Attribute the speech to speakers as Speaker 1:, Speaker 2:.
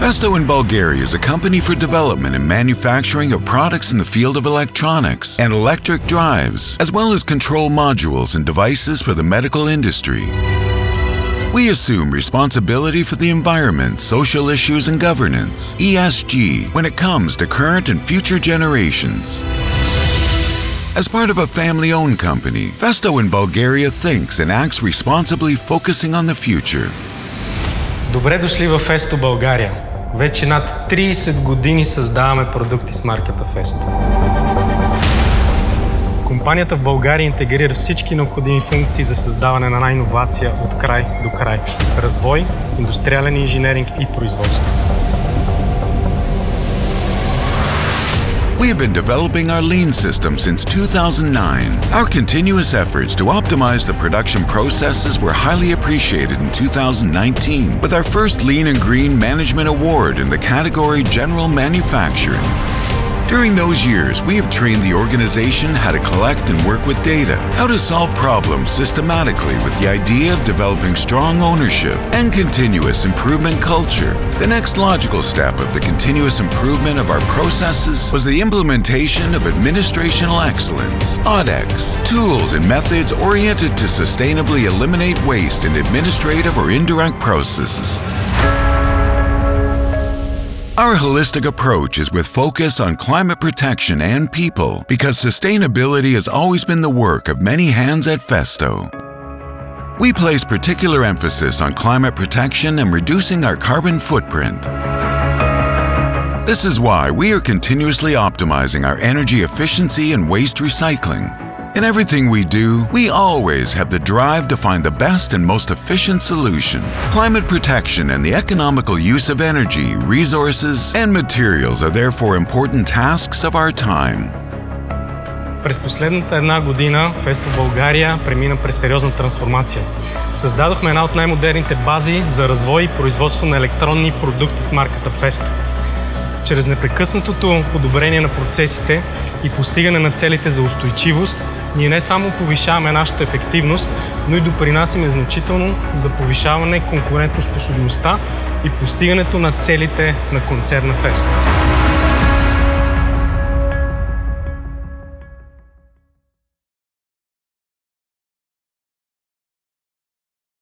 Speaker 1: Festo in Bulgaria is a company for development and manufacturing of products in the field of electronics and electric drives, as well as control modules and devices for the medical industry. We assume responsibility for the environment, social issues, and governance, ESG, when it comes to current and future generations. As part of a family-owned company, Festo in Bulgaria thinks and acts responsibly, focusing on the future.
Speaker 2: Добре дошли в Festo България. Вече над 30 години създаваме продукти с марката Festo. Компанията в България интегрира всички необходими функции за създаване на иновация от край до край. Развой, индустриален инженеринг и производство.
Speaker 1: We have been developing our lean system since 2009. Our continuous efforts to optimize the production processes were highly appreciated in 2019 with our first Lean and Green Management Award in the category General Manufacturing. During those years, we have trained the organization how to collect and work with data, how to solve problems systematically with the idea of developing strong ownership and continuous improvement culture. The next logical step of the continuous improvement of our processes was the implementation of administrational excellence, AUDEX, tools and methods oriented to sustainably eliminate waste in administrative or indirect processes. Our holistic approach is with focus on climate protection and people, because sustainability has always been the work of many hands at Festo. We place particular emphasis on climate protection and reducing our carbon footprint. This is why we are continuously optimizing our energy efficiency and waste recycling. In everything we do, we always have the drive to find the best and most efficient solution. Climate protection and the economical use of energy, resources, and materials are therefore important tasks of our time.
Speaker 2: През последната една година Festo България премина през сериозна трансформация. Създадохме една от най-модерните бази за развой и производство на електронни продукти с марката Festo. Чрез непрекъснатото подобрение на процесите и постигане на целите за устойчивост, ние не само повишаваме нашата ефективност, но и допринасяме значително за повишаване конкурентоспособността и постигането на целите на концерна Festo.